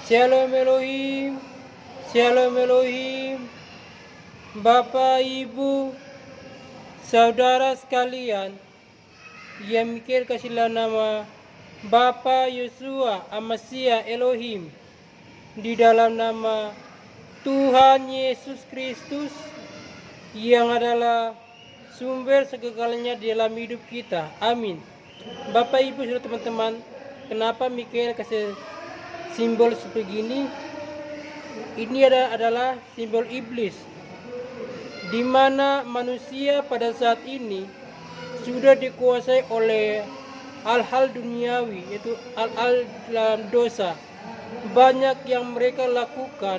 Shalom Elohim, Shalom Elohim, Bapak, Ibu, saudara sekalian, yang mikir kasihlah nama Bapak Yosua Amasia Elohim di dalam nama Tuhan Yesus Kristus yang adalah sumber segalanya di dalam hidup kita. Amin. Bapak, Ibu, saudara, teman-teman, kenapa Mikael kasih simbol seperti ini? Ini adalah simbol iblis, di mana manusia pada saat ini sudah dikuasai oleh hal-hal duniawi, yaitu hal-hal dalam dosa. Banyak yang mereka lakukan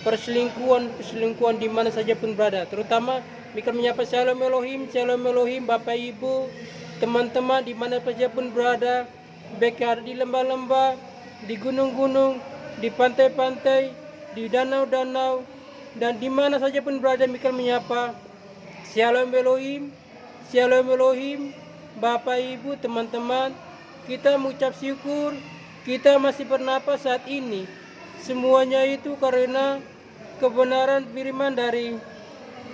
perselingkuhan di mana saja pun berada. Terutama Mikael menyapa Shalom Elohim, Bapak, Ibu, teman-teman di mana saja pun berada, baik yang ada di lembah-lembah, di gunung-gunung, di pantai-pantai, di danau-danau, dan di mana saja pun berada. Mikael menyapa Shalom Elohim, Bapak, Ibu, teman-teman. Kita mengucap syukur kita masih bernapas saat ini. Semuanya itu karena kebenaran firman dari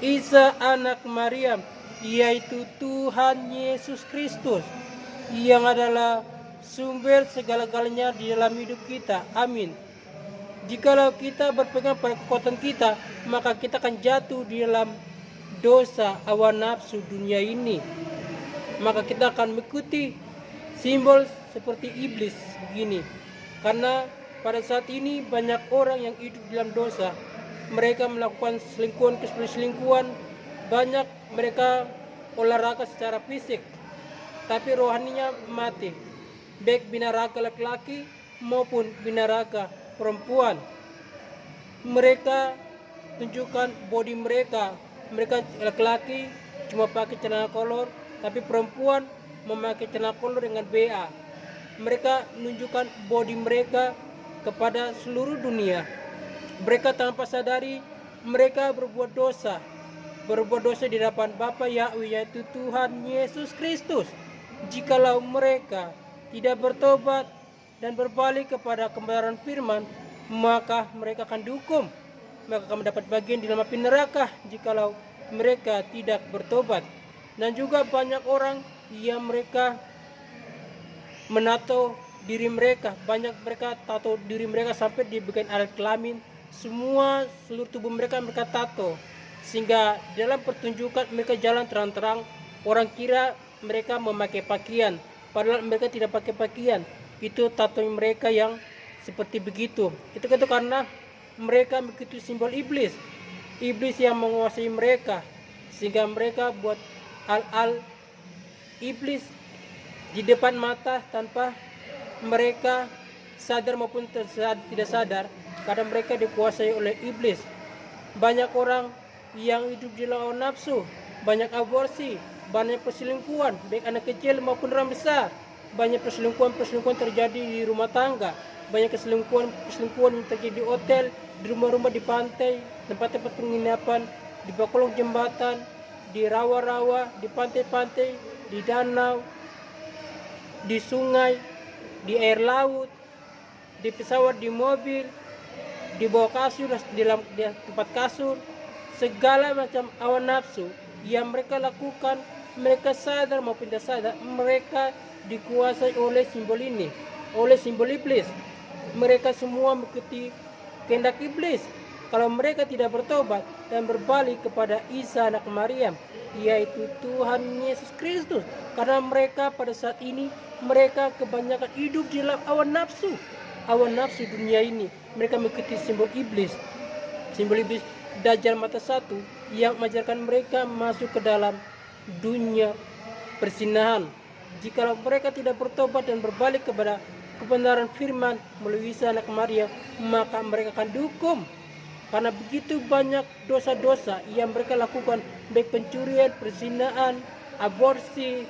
Isa anak Maryam, yaitu Tuhan Yesus Kristus, yang adalah sumber segala-galanya di dalam hidup kita. Amin. Jikalau kita berpegang pada kekuatan kita, maka kita akan jatuh di dalam dosa hawa nafsu dunia ini. Maka kita akan mengikuti simbol seperti iblis begini. Karena pada saat ini banyak orang yang hidup dalam dosa. Mereka melakukan selingkuhan, banyak mereka olahraga secara fisik, tapi rohaninya mati. Baik binaraga laki-laki maupun binaraga perempuan. Mereka tunjukkan body mereka laki-laki cuma pakai celana kolor, tapi perempuan memakai celana kolor dengan BA. Mereka menunjukkan body mereka kepada seluruh dunia. Mereka tanpa sadari mereka berbuat dosa di hadapan Bapa Yahweh, yaitu Tuhan Yesus Kristus. Jikalau mereka tidak bertobat dan berbalik kepada kebenaran firman, maka mereka akan dihukum. Mereka akan mendapat bagian di dalam api neraka jikalau mereka tidak bertobat. Dan juga banyak orang yang mereka menato diri mereka, banyak mereka tato diri mereka sampai di bagian alat kelamin, seluruh tubuh mereka tato, sehingga dalam pertunjukan mereka jalan terang-terang, orang kira mereka memakai pakaian, padahal mereka tidak pakai pakaian. Itu tato mereka yang seperti begitu. Itu karena mereka begitu simbol iblis yang menguasai mereka, sehingga mereka buat hal-hal iblis di depan mata tanpa mereka sadar maupun tidak sadar, karena mereka dikuasai oleh iblis. Banyak orang yang hidup di lawan nafsu, banyak aborsi, banyak perselingkuhan, baik anak kecil maupun orang besar. Banyak perselingkuhan terjadi di rumah tangga, banyak perselingkuhan yang terjadi di hotel, di rumah-rumah, di pantai, tempat-tempat penginapan, di bawah kolong jembatan, di rawa-rawa, di pantai-pantai, di danau, di sungai, di air laut, di pesawat, di mobil, di bawah kasur, di tempat kasur. Segala macam hawa nafsu yang mereka lakukan, mereka sadar maupun tidak sadar, mereka dikuasai oleh simbol ini, oleh simbol iblis. Mereka semua mengikuti kehendak iblis. Kalau mereka tidak bertobat dan berbalik kepada Isa anak Maryam, yaitu Tuhan Yesus Kristus, karena mereka pada saat ini mereka kebanyakan hidup di dalam hawa nafsu dunia ini. Mereka mengikuti simbol iblis Dajjal mata satu, yang mengajarkan mereka masuk ke dalam dunia persinahan. Jika mereka tidak bertobat dan berbalik kepada kebenaran firman melalui Isa anak Maria, maka mereka akan dihukum. Karena begitu banyak dosa-dosa yang mereka lakukan, baik pencurian, perzinahan, aborsi,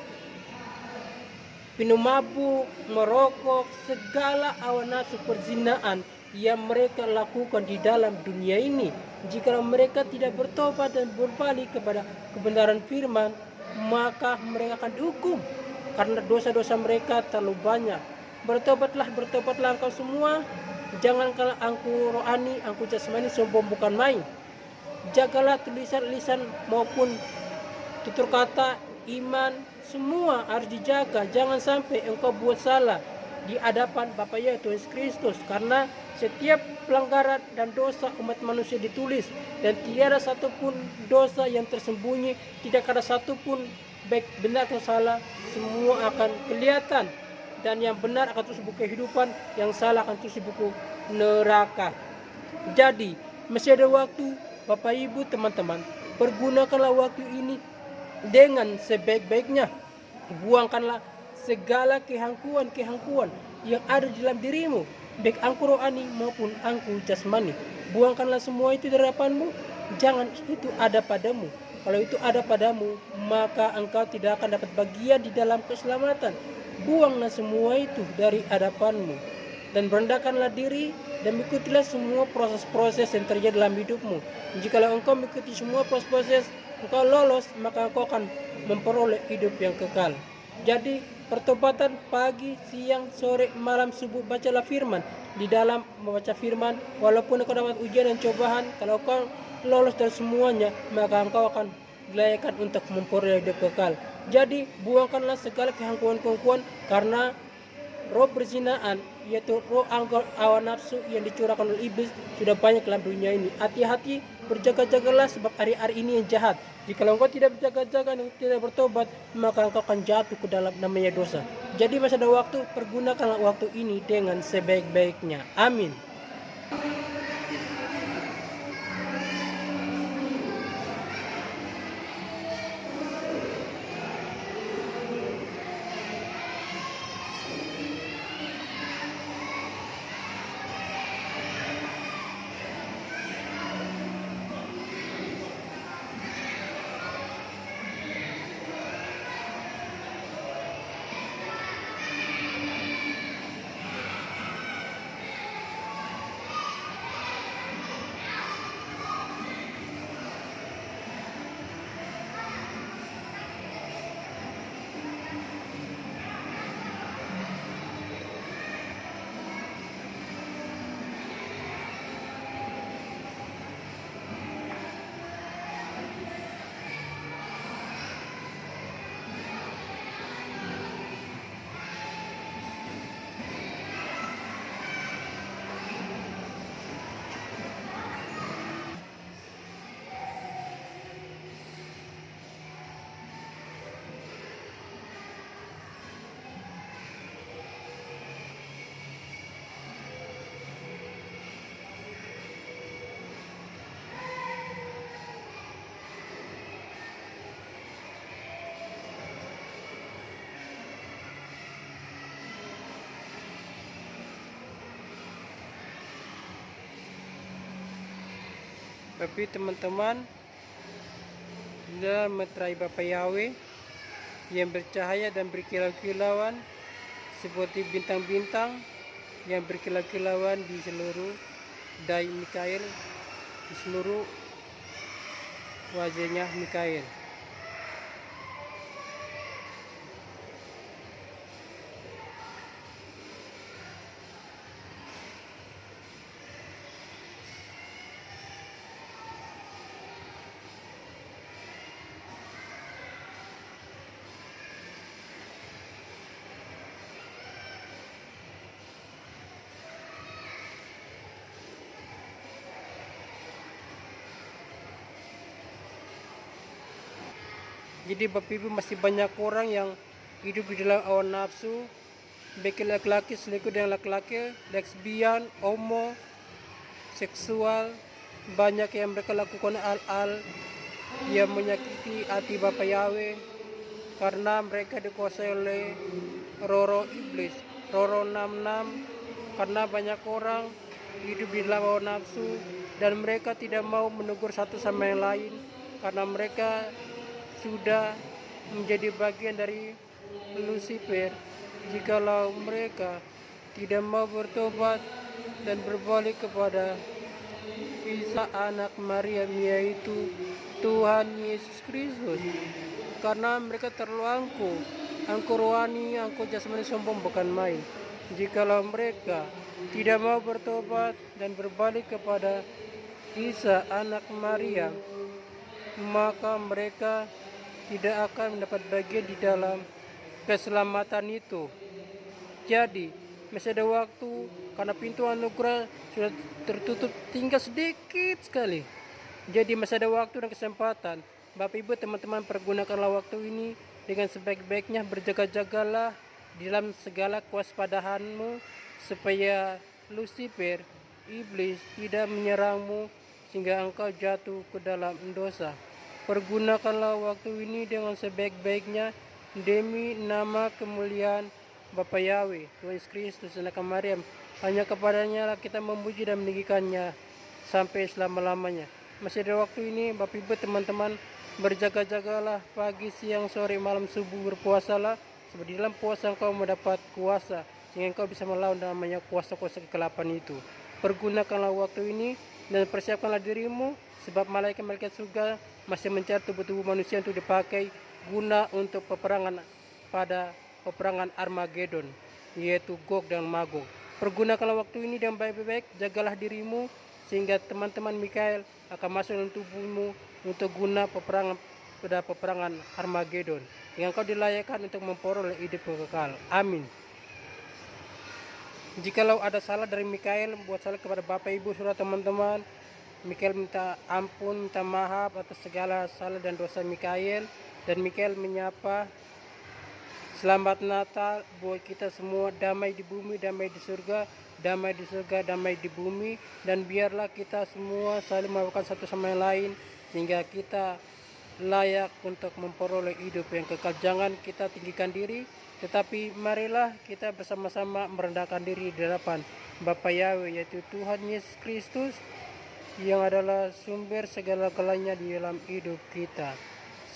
minum mabuk, merokok, segala hawa nafsu perzinahan yang mereka lakukan di dalam dunia ini. Jika mereka tidak bertobat dan berbalik kepada kebenaran firman, maka mereka akan dihukum karena dosa-dosa mereka terlalu banyak. Bertobatlah engkau semua, Jangan kalah angku rohani, angku jasmani sombong bukan main. Jagalah tulisan-lisan maupun tutur kata, iman, semua harus dijaga. Jangan sampai engkau buat salah di hadapan Bapa ya Tuhan Yesus Kristus, karena setiap pelanggaran dan dosa umat manusia ditulis, dan tiada satupun dosa yang tersembunyi, tidak ada satupun baik benar atau salah, semua akan kelihatan, dan yang benar akan terus buku kehidupan, yang salah akan terus buku neraka. Jadi masih ada waktu, Bapak Ibu teman-teman, pergunakanlah waktu ini dengan sebaik-baiknya. Buangkanlah segala kehangkuan yang ada di dalam dirimu, baik angku rohani maupun angku jasmani. Buangkanlah semua itu dari hadapanmu. Jangan itu ada padamu. Kalau itu ada padamu, maka engkau tidak akan dapat bagian di dalam keselamatan. Buanglah semua itu dari hadapanmu, dan rendahkanlah diri dan ikutilah semua proses-proses yang terjadi dalam hidupmu. Jikalau engkau mengikuti semua proses-proses, engkau lolos, maka engkau akan memperoleh hidup yang kekal. Jadi pertobatan pagi, siang, sore, malam, subuh, bacalah firman. Di dalam membaca firman, walaupun engkau dapat ujian dan cobaan, kalau engkau lolos dari semuanya, maka engkau akan dilayakkan untuk memperoleh hidup kekal. Jadi buangkanlah segala kehangkuan-kehangkuan, karena roh perzinaan, yaitu roh hawa nafsu yang dicurahkan oleh iblis, sudah banyak dalam dunia ini. Hati-hati, berjaga-jagalah, sebab hari-hari ini yang jahat. Jika engkau tidak berjaga-jaga dan tidak bertobat, maka engkau akan jatuh ke dalam namanya dosa. Jadi masih ada waktu, pergunakanlah waktu ini dengan sebaik-baiknya. Amin. Tapi teman-teman, dalam meterai Bapa Yahweh yang bercahaya dan berkilau-kilauan seperti bintang-bintang yang berkilau-kilauan di seluruh dai Mikael, di seluruh wajahnya Mikael. Jadi Bapak Ibu, masih banyak orang yang hidup di dalam hawa nafsu, baik laki-laki selingkuh dengan laki-laki, lesbian, homo, seksual. Banyak yang mereka lakukan hal-hal yang menyakiti hati Bapa Yahweh, karena mereka dikuasai oleh roh iblis, roh 66. Karena banyak orang hidup di dalam hawa nafsu dan mereka tidak mau menegur satu sama yang lain, karena mereka sudah menjadi bagian dari Lucifer. Jikalau mereka tidak mau bertobat dan berbalik kepada Isa anak Maria, yaitu Tuhan Yesus Kristus, karena mereka terlalu angku rohani, angku jasmani, sombong bukan main. Jikalau mereka tidak mau bertobat dan berbalik kepada Isa anak Maria, maka mereka tidak akan mendapat bagian di dalam keselamatan itu. Jadi masih ada waktu, karena pintu anugerah sudah tertutup tinggal sedikit sekali. Jadi masih ada waktu dan kesempatan. Bapak Ibu teman-teman, pergunakanlah waktu ini dengan sebaik-baiknya. Berjaga-jagalah di dalam segala kewaspadaanmu, supaya Lucifer, iblis, tidak menyerangmu sehingga engkau jatuh ke dalam dosa. Pergunakanlah waktu ini dengan sebaik-baiknya demi nama kemuliaan Bapa Yahweh, Tuhan Yesus Kristus, Anak Maryam. Hanya kepadanya lah kita memuji dan meninggikannya sampai selama-lamanya. Masih ada waktu ini, Bapak Ibu teman-teman, berjaga-jagalah pagi, siang, sore, malam, subuh, berpuasalah. Sebab di dalam puasa engkau mendapat kuasa, sehingga engkau bisa melawan namanya kuasa-kuasa kegelapan itu. Pergunakanlah waktu ini dan persiapkanlah dirimu, sebab malaikat-malaikat surga masih mencari tubuh-tubuh manusia untuk dipakai guna untuk peperangan pada peperangan Armageddon, yaitu Gog dan Magog. Pergunakanlah waktu ini dengan baik-baik, jagalah dirimu, sehingga teman-teman Mikael akan masuk dalam tubuhmu untuk guna peperangan pada peperangan Armageddon, yang kau dilayakkan untuk memperoleh hidup kekal. Amin. Jikalau ada salah dari Mikael, buat salah kepada Bapak Ibu saudara teman-teman, Mikael minta ampun, minta maaf atas segala salah dan dosa Mikael. Dan Mikael menyapa, selamat Natal buat kita semua, damai di bumi, damai di surga, damai di surga, damai di bumi. Dan biarlah kita semua saling melakukan satu sama yang lain, sehingga kita layak untuk memperoleh hidup yang kekal. Jangan kita tinggikan diri, tetapi marilah kita bersama-sama merendahkan diri di hadapan Bapa Yahweh, yaitu Tuhan Yesus Kristus, yang adalah sumber segala-galanya di dalam hidup kita.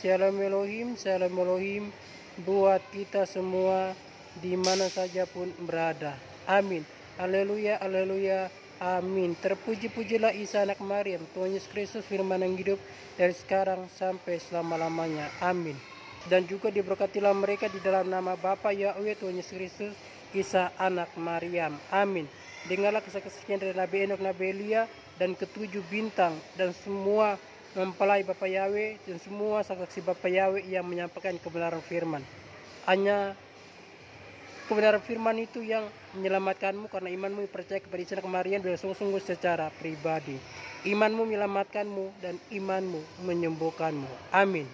Shalom Elohim, Shalom Elohim buat kita semua di mana saja pun berada. Amin. Haleluya, haleluya, amin. Terpuji-pujilah Isa anak Maryam, Tuhan Yesus Kristus, firman yang hidup dari sekarang sampai selama-lamanya. Amin. Dan juga diberkatilah mereka di dalam nama Bapa Yahweh, Tuhan Yesus Kristus, Isa anak Maryam. Amin. Dengarlah kesaksian dari Nabi Enok, Nabi Elia, dan ketujuh bintang, dan semua mempelai Bapa Yahweh, dan semua saksi Bapa Yahweh yang menyampaikan kebenaran firman. Hanya kebenaran firman itu yang menyelamatkanmu, karena imanmu percaya kepada Isa anak Maryam dengan sungguh-sungguh secara pribadi. Imanmu menyelamatkanmu dan imanmu menyembuhkanmu. Amin.